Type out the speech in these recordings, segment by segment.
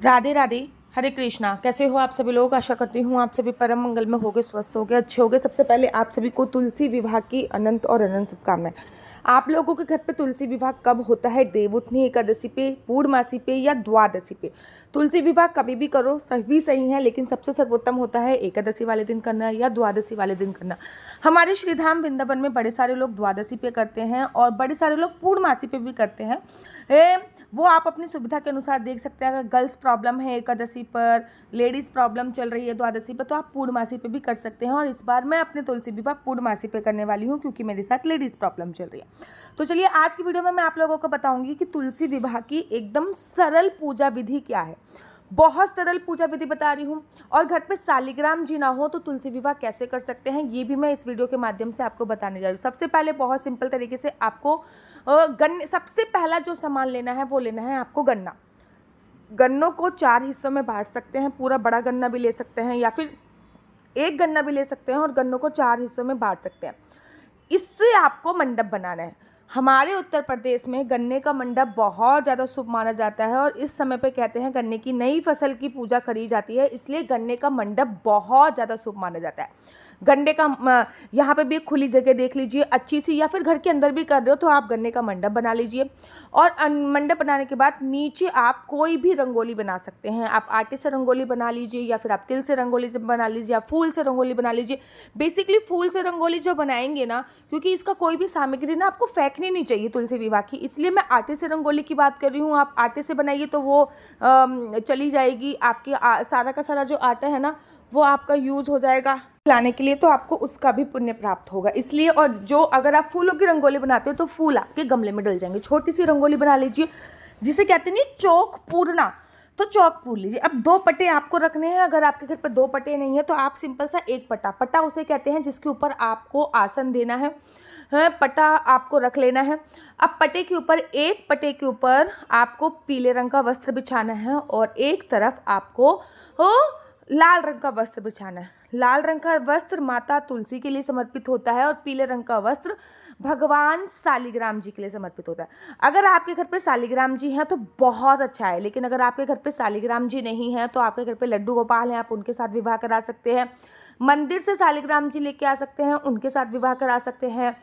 राधे राधे। हरे कृष्णा। कैसे हो आप सभी लोग? आशा करती हूँ आप सभी परम मंगल में होगे, स्वस्थ होगे, अच्छे होगे। सबसे पहले आप सभी को तुलसी विवाह की अनंत और अनंत शुभकामनाएं। आप लोगों के घर पे तुलसी विवाह कब होता है? देवउठनी एकादशी पे, पूर्णमासी पे या द्वादशी पे? तुलसी विवाह कभी भी करो, सभी सही है, लेकिन सबसे सर्वोत्तम होता है एकादशी वाले दिन करना या द्वादशी वाले दिन करना। हमारे श्रीधाम वृंदावन में बड़े सारे लोग द्वादशी पे करते हैं और बड़े सारे लोग पूर्णमासी पे भी करते हैं। वो आप अपनी सुविधा के अनुसार देख सकते हैं। अगर गर्ल्स प्रॉब्लम है एकादशी पर, लेडीज़ प्रॉब्लम चल रही है द्वादशी पर, तो आप पूर्णमासी पे भी कर सकते हैं। और इस बार मैं अपने तुलसी विवाह पूर्णमासी पे करने वाली हूँ क्योंकि मेरे साथ लेडीज़ प्रॉब्लम चल रही है। तो चलिए आज की वीडियो में मैं आप लोगों को बताऊंगी कि तुलसी विवाह की एकदम सरल पूजा विधि क्या है। बहुत सरल पूजा विधि बता रही हूँ। और घर पे सालिग्राम जी ना हो तो तुलसी विवाह कैसे कर सकते हैं, ये भी मैं इस वीडियो के माध्यम से आपको बताने जा रही हूँ। सबसे पहले बहुत सिंपल तरीके से आपको गन्ने, सबसे पहला जो सामान लेना है वो लेना है आपको गन्ना। गन्नों को 4 हिस्सों में बांट सकते हैं। पूरा बड़ा गन्ना भी ले सकते हैं या फिर एक गन्ना भी ले सकते हैं और गन्नों को 4 हिस्सों में बांट सकते हैं। इससे आपको मंडप बनाना है। हमारे उत्तर प्रदेश में गन्ने का मंडप बहुत ज़्यादा शुभ माना जाता है और इस समय पे कहते हैं गन्ने की नई फसल की पूजा करी जाती है, इसलिए गन्ने का मंडप बहुत ज़्यादा शुभ माना जाता है। गन्ने का यहाँ पे भी एक खुली जगह देख लीजिए अच्छी सी, या फिर घर के अंदर भी कर रहे हो तो आप गन्ने का मंडप बना लीजिए। और मंडप बनाने के बाद नीचे आप कोई भी रंगोली बना सकते हैं। आप आटे से रंगोली बना लीजिए या फिर आप तिल से रंगोली से बना लीजिए या फूल से रंगोली बना लीजिए। बेसिकली फूल से रंगोली जो बनाएंगे ना, क्योंकि इसका कोई भी सामग्री ना आपको फेंकनी नहीं चाहिए तुलसी विवाह की, इसलिए मैं आटे से रंगोली की बात कर रही हूँ। आप आटे से बनाइए तो वो चली जाएगी आपकी। सारा का सारा जो आटा है ना वो आपका यूज़ हो जाएगा लाने के लिए, तो आपको उसका भी पुण्य प्राप्त होगा इसलिए। और जो अगर आप फूलों की रंगोली बनाते हो तो फूल आपके गमले में डल जाएंगे। छोटी सी रंगोली बना लीजिए जिसे कहते हैं नहीं चौक पूरना, तो चौक पूर लीजिए। अब 2 पट्टे आपको रखने हैं। अगर आपके घर पर 2 पट्टे नहीं है तो आप सिंपल सा एक पट्टा उसे कहते हैं जिसके ऊपर आपको आसन देना है। पट्टा आपको रख लेना है। अब पट्टे के ऊपर, एक पट्टे के ऊपर आपको पीले रंग का वस्त्र बिछाना है और एक तरफ आपको लाल रंग का वस्त्र बिछाना है। लाल रंग का वस्त्र माता तुलसी के लिए समर्पित होता है और पीले रंग का वस्त्र भगवान सालिग्राम जी के लिए समर्पित होता है। अगर आपके घर पे सालिग्राम जी हैं तो बहुत अच्छा है, लेकिन अगर आपके घर पे सालिग्राम जी नहीं है तो आपके घर पे लड्डू गोपाल हैं, आप उनके साथ विवाह करा सकते हैं। मंदिर से सालिग्राम जी लेके आ सकते हैं, उनके साथ विवाह करा सकते हैं।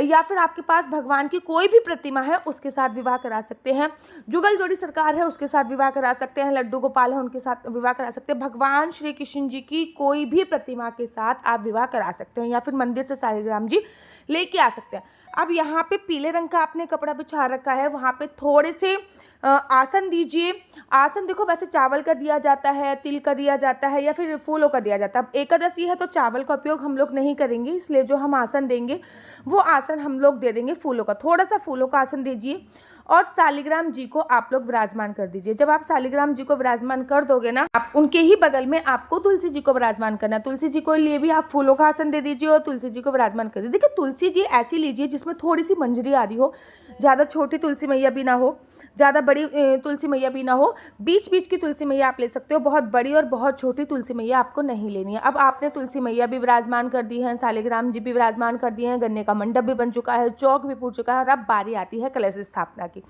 या फिर आपके पास भगवान की कोई भी प्रतिमा है उसके साथ विवाह करा सकते हैं। जुगल जोड़ी सरकार है उसके साथ विवाह करा सकते हैं। लड्डू गोपाल है उनके साथ विवाह करा सकते हैं। भगवान श्री कृष्ण जी की कोई भी प्रतिमा के साथ आप विवाह करा सकते हैं या फिर मंदिर से सालिग्राम जी लेके आ सकते हैं। अब यहाँ पे पीले रंग का आपने कपड़ा बिछा रखा है, वहाँ पे थोड़े से आसन दीजिए। आसन देखो वैसे चावल का दिया जाता है, तिल का दिया जाता है या फिर फूलों का दिया जाता है। अब एकादशी है तो चावल का उपयोग हम लोग नहीं करेंगे, इसलिए जो हम आसन देंगे वो आसन हम लोग दे देंगे फूलों का। थोड़ा सा फूलों का आसन दीजिए और सालिग्राम जी को आप लोग विराजमान कर दीजिए। जब आप सालिग्राम जी को विराजमान कर दोगे ना, आप उनके ही बगल में आपको तुलसी जी को विराजमान करना है। तुलसी जी को लिए भी आप फूलों का आसन दे दीजिए और तुलसी जी को विराजमान कर दीजिए। देखिए तुलसी जी ऐसी लीजिए जिसमें थोड़ी सी मंजरी आ रही हो, ज़्यादा छोटी तुलसी मैया भी ना हो, ज़्यादा बड़ी तुलसी मैया भी ना हो, बीच बीच की तुलसी मैया आप ले सकते हो। बहुत बड़ी और बहुत छोटी तुलसी मैया आपको नहीं लेनी है। अब आपने तुलसी मैया भी विराजमान कर दी है, सालिग्राम जी भी विराजमान कर दिए हैं, गन्ने का मंडप भी बन चुका है, चौक भी पूछ चुका है और अब बारी आती है कलश स्थापना की,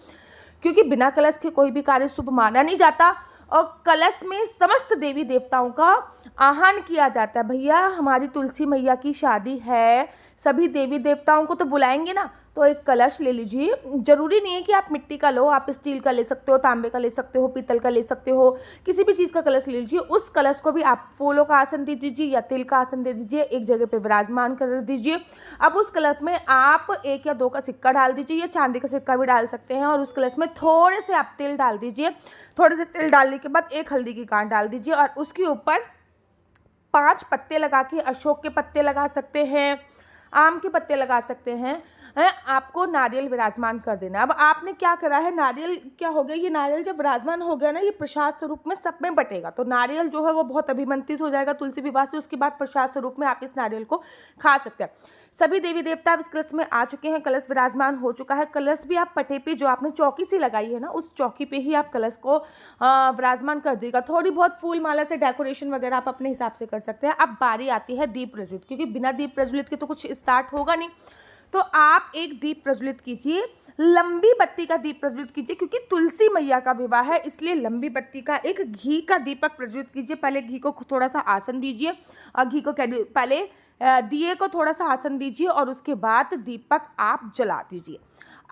क्योंकि बिना कलश के कोई भी कार्य शुभ माना नहीं जाता और कलश में समस्त देवी देवताओं का आह्वान किया जाता है। भैया हमारी तुलसी मैया की शादी है, सभी देवी देवताओं को तो बुलाएंगे ना, तो एक कलश ले लीजिए। जरूरी नहीं है कि आप मिट्टी का लो, आप स्टील का ले सकते हो, तांबे का ले सकते हो, पीतल का ले सकते हो, किसी भी चीज़ का कलश ले लीजिए। उस कलश को भी आप फूलों का आसन दे दीजिए या तिल का आसन दे दीजिए, एक जगह पे विराजमान कर दीजिए। अब उस कलश में आप 1 या 2 का सिक्का डाल दीजिए या चांदी का सिक्का भी डाल सकते हैं और उस कलश में थोड़े से आप तिल डाल दीजिए। थोड़े से तिल डालने के बाद 1 हल्दी की गांठ डाल दीजिए और उसके ऊपर 5 पत्ते लगा के, अशोक के पत्ते लगा सकते हैं, आम के पत्ते लगा सकते हैं, आपको नारियल विराजमान कर देना। अब आपने क्या करा है, नारियल क्या हो गया, ये नारियल जब विराजमान हो गया ना, ये प्रसाद स्वरूप में सब में बटेगा, तो नारियल जो है वो बहुत अभिमंत्रित हो जाएगा तुलसी विवाह से। उसके बाद प्रसाद स्वरूप में आप इस नारियल को खा सकते हैं। सभी देवी देवता इस कलश में आ चुके हैं, कलश विराजमान हो चुका है। कलश भी आप पटे पे जो आपने चौकी सी लगाई है ना, उस चौकी पे ही आप कलश को विराजमान कर देगा। थोड़ी बहुत फूल माला से डेकोरेशन वगैरह आप अपने हिसाब से कर सकते हैं। अब बारी आती है दीप प्रज्वलित, क्योंकि बिना दीप प्रज्वलित के तो कुछ स्टार्ट होगा नहीं, तो आप एक दीप प्रज्वलित कीजिए। लंबी बत्ती का दीप प्रज्वलित कीजिए, क्योंकि तुलसी मैया का विवाह है इसलिए लंबी बत्ती का एक घी का दीपक प्रज्वलित कीजिए। पहले घी को थोड़ा सा आसन दीजिए और घी को पहले दिए को थोड़ा सा आसन दीजिए और उसके बाद दीपक आप जला दीजिए।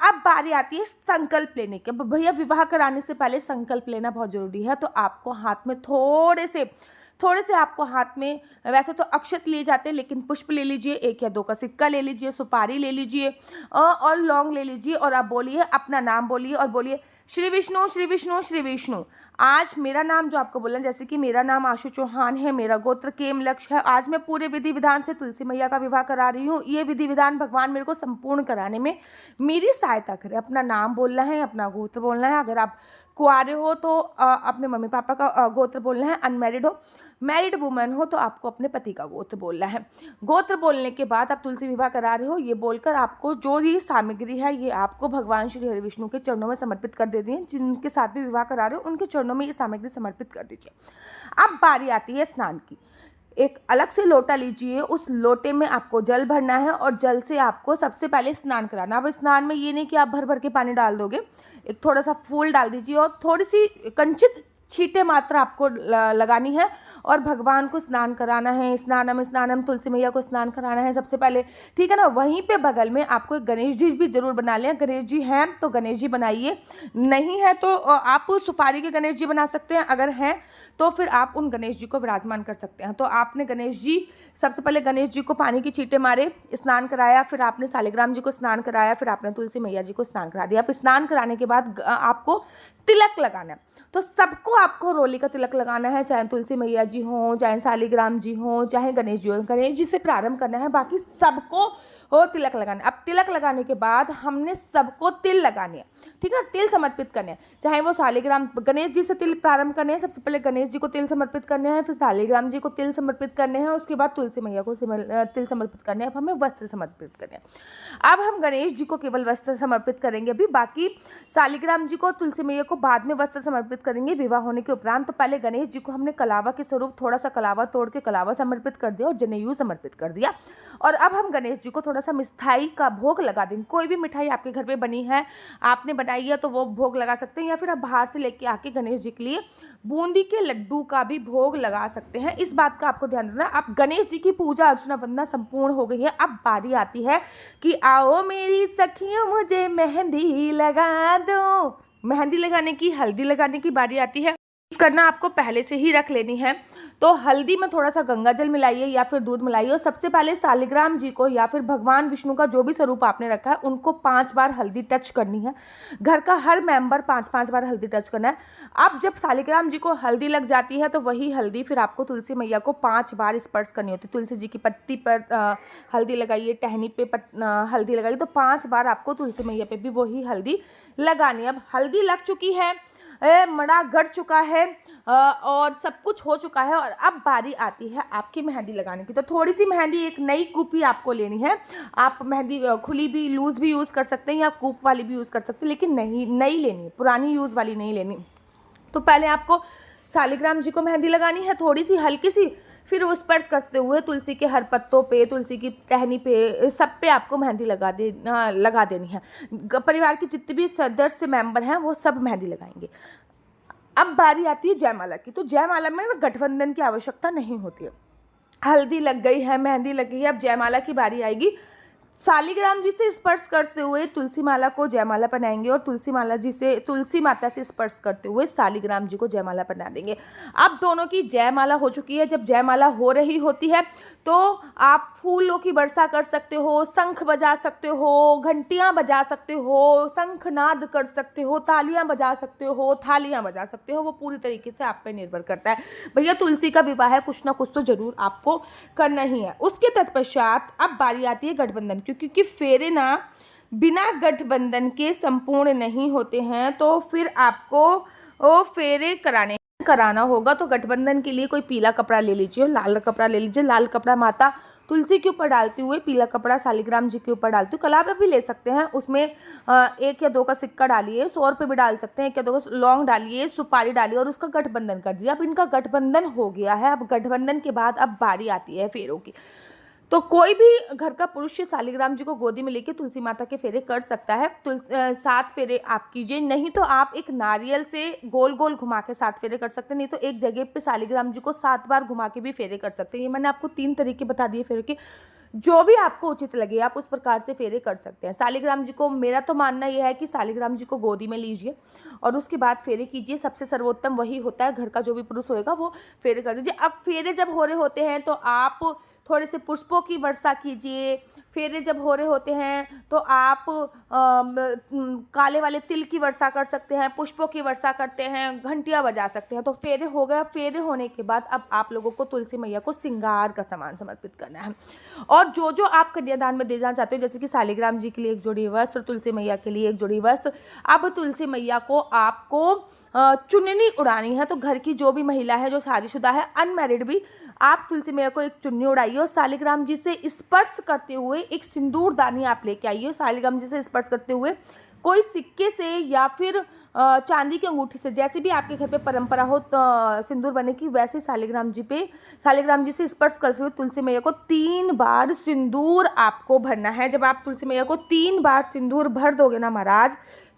अब बारी आती है संकल्प लेने की। भैया विवाह कराने से पहले संकल्प लेना बहुत जरूरी है, तो आपको हाथ में थोड़े से आपको हाथ में, वैसे तो अक्षत लिए जाते हैं लेकिन पुष्प ले लीजिए, 1 या 2 का सिक्का ले लीजिए, सुपारी ले लीजिए और लौंग ले लीजिए और आप बोलिए, अपना नाम बोलिए और बोलिए श्री विष्णु श्री विष्णु श्री विष्णु। आज मेरा नाम जो आपको बोलना, जैसे कि मेरा नाम आशु चौहान है, मेरा गोत्र केम लक्ष्य है, आज मैं पूरे विधि विधान से तुलसी मैया का विवाह करा रही हूँ। ये विधि विधान भगवान मेरे को संपूर्ण कराने में मेरी सहायता करे। अपना नाम बोलना है, अपना गोत्र बोलना है। अगर आप कुआरे हो तो अपने मम्मी पापा का गोत्र बोलना है। अनमैरिड हो, मैरिड वुमेन हो तो आपको अपने पति का गोत्र बोलना है। गोत्र बोलने के बाद आप तुलसी विवाह करा रहे हो, ये बोलकर आपको जो ये सामग्री है ये आपको भगवान श्री हरि विष्णु के चरणों में समर्पित कर देनी है। जिनके साथ भी विवाह करा रहे हो उनके चरणों में ये सामग्री समर्पित कर दीजिए। अब बारी आती है स्नान की। एक अलग से लोटा लीजिए, उस लोटे में आपको जल भरना है और जल से आपको सबसे पहले स्नान कराना। अब स्नान में ये नहीं कि आप भर भर के पानी डाल दोगे, एक थोड़ा सा फूल डाल दीजिए और थोड़ी सी कंचित छींटे मात्रा आपको लगानी है और भगवान को स्नान कराना है। स्नानम स्नानम, तुलसी मैया को स्नान कराना है सबसे पहले, ठीक है ना। वहीं पे बगल में आपको एक गणेश जी भी जरूर बना लें। गणेश जी हैं तो गणेश जी बनाइए, नहीं है तो आप सुपारी के गणेश जी बना सकते हैं। अगर हैं तो फिर आप उन गणेश जी को विराजमान कर सकते हैं। तो आपने गणेश जी, सबसे पहले गणेश जी को पानी की छींटे मारे, स्नान कराया, फिर आपने सालिग्राम जी को स्नान कराया, फिर आपने तुलसी मैया जी को स्नान करा दिया। आप स्नान कराने के बाद आपको तिलक लगाना है। तो सबको आपको रोली का तिलक लगाना है, चाहे तुलसी मैया जी हों, चाहे सालिग्राम जी हों, चाहे गणेश जी हो। गणेश जी से प्रारंभ करना है, बाकी सबको हो तिलक लगाना है। अब तिलक लगाने के बाद हमने सबको तिल लगाने हैं, ठीक है, तिल समर्पित करने हैं। चाहे वो सालिग्राम, गणेश जी से तिल प्रारंभ करने हैं, सबसे पहले गणेश जी को तिल समर्पित करने हैं, फिर सालिग्राम जी को तिल समर्पित करने हैं, उसके बाद तुलसी मैया को तिल समर्पित करने हैं। अब हमें वस्त्र समर्पित करने हैं। अब हम गणेश जी को केवल वस्त्र समर्पित करेंगे, अभी बाकी सालिग्राम जी को, तुलसी मैया को बाद में वस्त्र समर्पित करेंगे विवाह होने के उपरांत। तो पहले गणेश जी को हमने कलावा के स्वरूप थोड़ा सा कलावा तोड़ के कलावा समर्पित कर दिया और जनेऊ समर्पित कर दिया। और अब हम गणेश जी को थोड़ा सा मिठाई का भोग लगा देंगे। कोई भी मिठाई आपके घर पे बनी है, आपने बनाई है, तो वो भोग लगा सकते हैं, या फिर आप बाहर से लेके आके गणेश जी के लिए बूंदी के लड्डू का भी भोग लगा सकते हैं। इस बात का आपको ध्यान रखना। अब गणेश जी की पूजा अर्चना वंदना संपूर्ण हो गई है। अब बारी आती है कि आओ मेरी सखियों मुझे मेहंदी लगा दो। मेहंदी लगाने की, हल्दी लगाने की बारी आती है। करना आपको पहले से ही रख लेनी है। तो हल्दी में थोड़ा सा गंगा जल मिलाइए या फिर दूध मिलाइए और सबसे पहले सालिग्राम जी को या फिर भगवान विष्णु का जो भी स्वरूप आपने रखा है उनको 5 बार हल्दी टच करनी है। घर का हर मेंबर 5-5 बार हल्दी टच करना है। अब जब सालिग्राम जी को हल्दी लग जाती है तो वही हल्दी फिर आपको तुलसी मैया को 5 बार स्पर्श करनी होती है। तुलसी जी की पत्ती पर हल्दी लगाइए, टहनी पे हल्दी लगाइए, तो 5 बार आपको तुलसी मैया पे भी वही हल्दी लगानी है। अब हल्दी लग चुकी है, मड़ा गड़ चुका है और सब कुछ हो चुका है और अब बारी आती है आपकी मेहंदी लगाने की। तो थोड़ी सी मेहंदी, एक नई कूपी आपको लेनी है। आप मेहंदी खुली भी, लूज़ भी यूज़ कर सकते हैं या कूप वाली भी यूज़ कर सकते हैं, लेकिन नई लेनी, पुरानी यूज़ वाली नहीं लेनी। तो पहले आपको सालिग्राम जी को मेहंदी लगानी है, थोड़ी सी हल्की सी, फिर वो स्पर्श करते हुए तुलसी के हर पत्तों पे, तुलसी की टहनी पे, सब पे आपको मेहंदी लगा देनी है। परिवार के जितने भी सदस्य मेंबर हैं वो सब मेहंदी लगाएंगे। अब बारी आती है जयमाला की। तो जयमाला में गठबंधन की आवश्यकता नहीं होती है। हल्दी लग गई है, मेहंदी लग गई है, अब जयमाला की बारी आएगी। सालिग्राम जी से स्पर्श करते हुए तुलसी माला को जयमाला पहनाएंगे और तुलसी माता से स्पर्श करते हुए सालिग्राम जी को जयमाला पहना देंगे। अब दोनों की जयमाला हो चुकी है। जब जयमाला हो रही होती है तो आप फूलों की वर्षा कर सकते हो, शंख बजा सकते हो, घंटियां बजा सकते हो, शंखनाद कर सकते हो, तालियां बजा सकते हो, थालियां बजा सकते हो। वो पूरी तरीके से आप पे निर्भर करता है। भैया तुलसी का विवाह है, कुछ ना कुछ तो जरूर आपको करना ही है। उसके तत्पश्चात अब बारी आती है गठबंधन की, क्योंकि फेरे ना बिना गठबंधन के संपूर्ण नहीं होते हैं। तो फिर आपको वो फेरे कराना होगा। तो गठबंधन के लिए कोई पीला कपड़ा ले लीजिए, लाल कपड़ा ले लीजिए। लाल कपड़ा माता तुलसी के ऊपर डालते हुए, पीला कपड़ा सालिग्राम जी के ऊपर डालते हुए, कलावा भी ले सकते हैं, उसमें 1 या 2 का सिक्का डालिए, 100 रुपये भी डाल सकते हैं, 1 या 2 का लौंग डालिए, सुपारी डालिए और उसका गठबंधन कर दिया। अब इनका गठबंधन हो गया है। अब गठबंधन के बाद अब बारी आती है फेरों की। तो कोई भी घर का पुरुष शालिग्राम जी को गोदी में लेके तुलसी माता के फेरे कर सकता है। 7 फेरे आप कीजिए, नहीं तो आप एक नारियल से गोल गोल घुमा के 7 फेरे कर सकते हैं, नहीं तो एक जगह पे शालिग्राम जी को 7 बार घुमा के भी फेरे कर सकते हैं। ये मैंने आपको 3 तरीके बता दिए फेरे के, जो भी आपको उचित लगे आप उस प्रकार से फेरे कर सकते हैं। शालिग्राम जी को, मेरा तो मानना यह है कि शालिग्राम जी को गोदी में लीजिए और उसके बाद फेरे कीजिए। सबसे सर्वोत्तम वही होता है, घर का जो भी पुरुष होएगा वो फेरे कर दीजिए। अब फेरे जब हो रहे होते हैं तो आप थोड़े से पुष्पों की वर्षा कीजिए। फेरे जब हो रहे होते हैं तो आप काले वाले तिल की वर्षा कर सकते हैं, पुष्पों की वर्षा करते हैं, घंटियां बजा सकते हैं। तो फेरे हो गया। फेरे होने के बाद अब आप लोगों को तुलसी मैया को श्रृंगार का सामान समर्पित करना है। और जो जो आप कन्यादान में देना चाहते हो, जैसे कि शालिग्राम जी के लिए एक जोड़ी वस्त्र, तुलसी मैया के लिए एक जोड़ी वस्त्र। अब तुलसी मैया को आपको चुन्नी उड़ानी है। तो घर की जो भी महिला है जो शादीशुदा है, अनमैरिड भी, आप तुलसी मैया को एक चुन्नी उड़ाइए और शालिग्राम जी से स्पर्श करते हुए एक सिंदूर दानी आप लेके आइए। शालिग्राम जी से स्पर्श करते हुए कोई सिक्के से या फिर चांदी की अंगूठी से, जैसे भी आपके घर पे परंपरा हो सिंदूर बने की, वैसे शालिग्राम जी से स्पर्श करते हुए तुलसी मैया को 3 बार सिंदूर आपको भरना है। जब आप तुलसी मैया को 3 बार सिंदूर भर दोगे ना महाराज,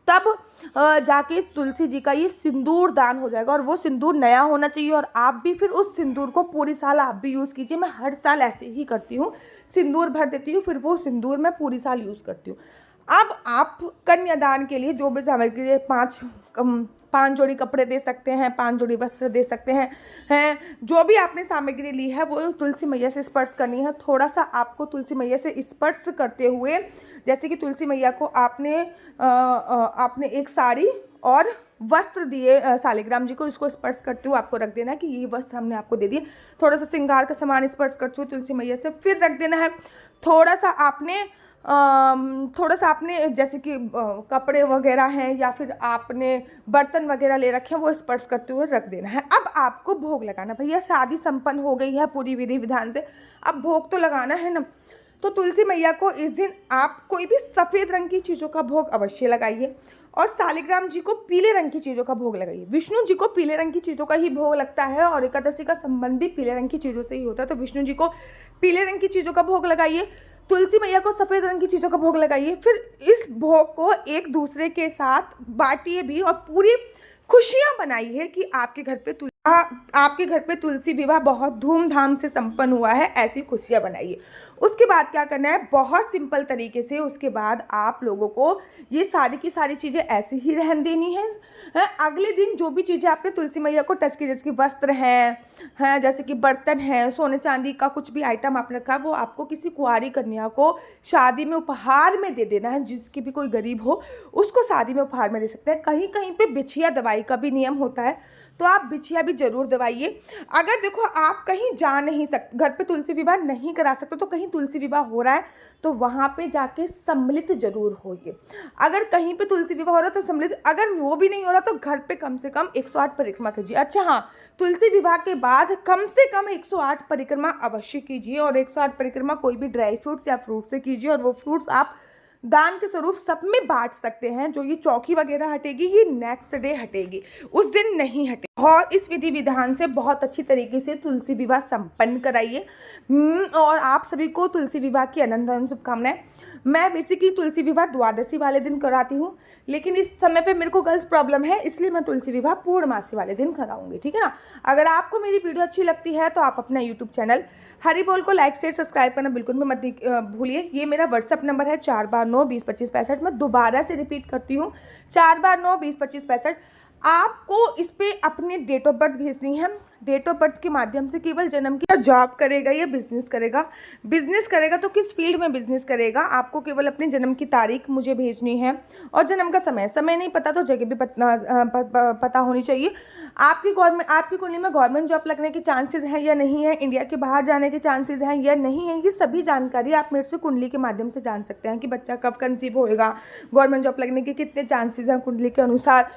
तब जाके इस तुलसी जी का ये सिंदूर दान हो जाएगा। और वो सिंदूर नया होना चाहिए और आप भी फिर उस सिंदूर को पूरी साल आप भी यूज़ कीजिए। मैं हर साल ऐसे ही करती हूँ, सिंदूर भर देती हूँ, फिर वो सिंदूर मैं पूरी साल यूज़ करती हूँ। अब आप कन्यादान के लिए जो भी सामग्री है, 5 जोड़ी कपड़े दे सकते हैं, 5 जोड़ी वस्त्र दे सकते हैं। जो भी आपने सामग्री ली है वो तुलसी मैया से स्पर्श करनी है। थोड़ा सा आपको तुलसी मैया से स्पर्श करते हुए, जैसे कि तुलसी मैया को आपने एक साड़ी और वस्त्र दिए शालिग्राम जी को, इसको स्पर्श करते हुए आपको रख देना है कि ये वस्त्र हमने आपको दे दिए। थोड़ा सा श्रृंगार का सामान स्पर्श करते हुए तुलसी मैया से फिर रख देना है। थोड़ा सा आपने जैसे कि कपड़े वगैरह हैं या फिर आपने बर्तन वगैरह ले रखे हैं, वो स्पर्श करते हुए रख देना है। अब आपको भोग लगाना, भैया शादी संपन्न हो गई है पूरी विधि विधान से, अब भोग तो लगाना है ना। तो तुलसी मैया को इस दिन आप कोई भी सफ़ेद रंग की चीज़ों का भोग अवश्य लगाइए और शालिग्राम जी को पीले रंग की चीज़ों का भोग लगाइए। विष्णु जी को पीले रंग की चीज़ों का ही भोग लगता है और एकादशी का संबंध भी पीले रंग की चीज़ों से ही होता है। तो विष्णु जी को पीले रंग की चीज़ों का भोग लगाइए, तुलसी मैया को सफ़ेद रंग की चीज़ों का भोग लगाइए। फिर इस भोग को एक दूसरे के साथ बांटिए भी और पूरी खुशियाँ मनाइए कि आपके घर पे तुलसी विवाह बहुत धूमधाम से संपन्न हुआ है, ऐसी खुशियाँ बनाइए। उसके बाद क्या करना है, बहुत सिंपल तरीके से उसके बाद आप लोगों को ये सारी की सारी चीज़ें ऐसे ही रहने देनी है। अगले दिन जो भी चीज़ें आपने तुलसी मैया को टच की, जैसे कि वस्त्र हैं, जैसे कि बर्तन हैं, सोने चांदी का कुछ भी आइटम आपने रखा, वो आपको किसी कुंवारी कन्या को शादी में उपहार में दे देना है। जिसकी भी कोई गरीब हो उसको शादी में उपहार में दे सकते हैं। कहीं कहीं पे बिछिया दवाई का भी नियम होता है, तो आप बिछिया भी जरूर दवाइए। अगर देखो आप कहीं जा नहीं सकते, घर पे तुलसी विवाह नहीं करा सकते, तो कहीं तुलसी विवाह हो रहा है तो वहाँ पे जाके सम्मिलित जरूर होइए। अगर कहीं पे तुलसी विवाह हो रहा है तो सम्मिलित, अगर वो भी नहीं हो रहा तो घर पे कम से कम 108 परिक्रमा कीजिए। अच्छा हाँ, तुलसी विवाह के बाद कम से कम 108 परिक्रमा अवश्य कीजिए और 108 परिक्रमा कोई भी ड्राई फ्रूट्स या फ्रूट से कीजिए और वो फ्रूट्स आप दान के स्वरूप सब में बांट सकते हैं। जो ये चौकी वगैरह हटेगी ये नेक्स्ट डे हटेगी, उस दिन नहीं हटेगी। और इस विधि विधान से बहुत अच्छी तरीके से तुलसी विवाह संपन्न कराइए। और आप सभी को तुलसी विवाह की अनंत अनंत शुभकामनाएं। मैं बेसिकली तुलसी विवाह द्वादशी वाले दिन कराती हूँ, लेकिन इस समय पे मेरे को गर्ल्स प्रॉब्लम है, इसलिए मैं तुलसी विवाह पूर्णमासी वाले दिन कराऊंगी, ठीक है ना। अगर आपको मेरी वीडियो अच्छी लगती है तो आप अपना यूट्यूब चैनल हरी बोल को लाइक शेयर सब्सक्राइब करना बिल्कुल भी मत भूलिए। ये मेरा व्हाट्सअप नंबर है 429202565। मैं दोबारा से रिपीट करती हूँ, 429202565। आपको इस पर अपने डेट ऑफ बर्थ भेजनी है। डेट ऑफ बर्थ के माध्यम से केवल जन्म की, जॉब करेगा या बिजनेस करेगा तो किस फील्ड में बिजनेस करेगा, आपको केवल अपने जन्म की तारीख मुझे भेजनी है और जन्म का समय नहीं पता तो जगह भी पता होनी चाहिए। आपकी कुंडली में गवर्नमेंट जॉब लगने के चांसेस हैं या नहीं है, इंडिया के बाहर जाने के चांसेस हैं या नहीं है, ये सभी जानकारी आप मेरे से कुंडली के माध्यम से जान सकते हैं कि बच्चा कब कंसीव होएगा, गवर्नमेंट जॉब लगने के कितने चांसेस हैं कुंडली के अनुसार,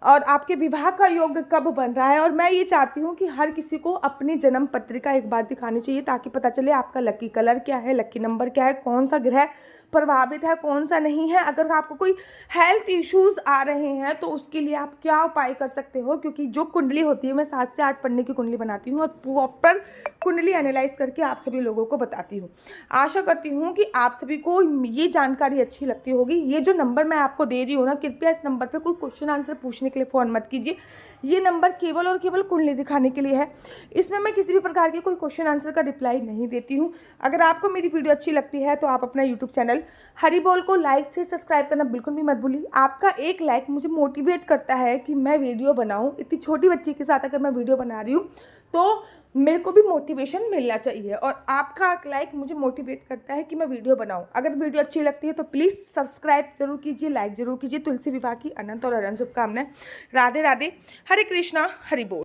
और आपके विवाह का योग कब बन रहा है। और मैं ये चाहती हूँ कि हर किसी को अपनी जन्म पत्रिका एक बार दिखानी चाहिए ताकि पता चले आपका लकी कलर क्या है, लकी नंबर क्या है, कौन सा ग्रह प्रभावित है, कौन सा नहीं है। अगर आपको कोई हेल्थ इश्यूज़ आ रहे हैं तो उसके लिए आप क्या उपाय कर सकते हो, क्योंकि जो कुंडली होती है मैं 7 से 8 पन्ने की कुंडली बनाती हूँ और प्रॉपर कुंडली एनालाइज करके आप सभी लोगों को बताती हूँ। आशा करती हूँ कि आप सभी को ये जानकारी अच्छी लगती होगी। ये जो नंबर मैं आपको दे रही हूँ ना, कृपया इस नंबर पर कोई क्वेश्चन आंसर पूछने के लिए फ़ोन मत कीजिए। ये नंबर केवल और केवल कुंडली दिखाने के लिए है। इसमें मैं किसी भी प्रकार के कोई क्वेश्चन आंसर का रिप्लाई नहीं देती हूँ। अगर आपको मेरी वीडियो अच्छी लगती है तो आप अपना यूट्यूब चैनल हरी बोल को लाइक से सब्सक्राइब करना बिल्कुल भी मत भूलिए। आपका एक लाइक मुझे मोटिवेट करता है कि मैं वीडियो बनाऊँ। इतनी छोटी बच्ची के साथ अगर मैं वीडियो बना रही हूँ तो मेरे को भी मोटिवेशन मिलना चाहिए, और आपका एक लाइक मुझे मोटिवेट करता है कि मैं वीडियो बनाऊं। अगर वीडियो अच्छी लगती है तो प्लीज़ सब्सक्राइब जरूर कीजिए, लाइक जरूर कीजिए। तुलसी विवाह की अनंत और अनंत शुभकामनाएं। राधे राधे, हरे कृष्णा, हरि बोल।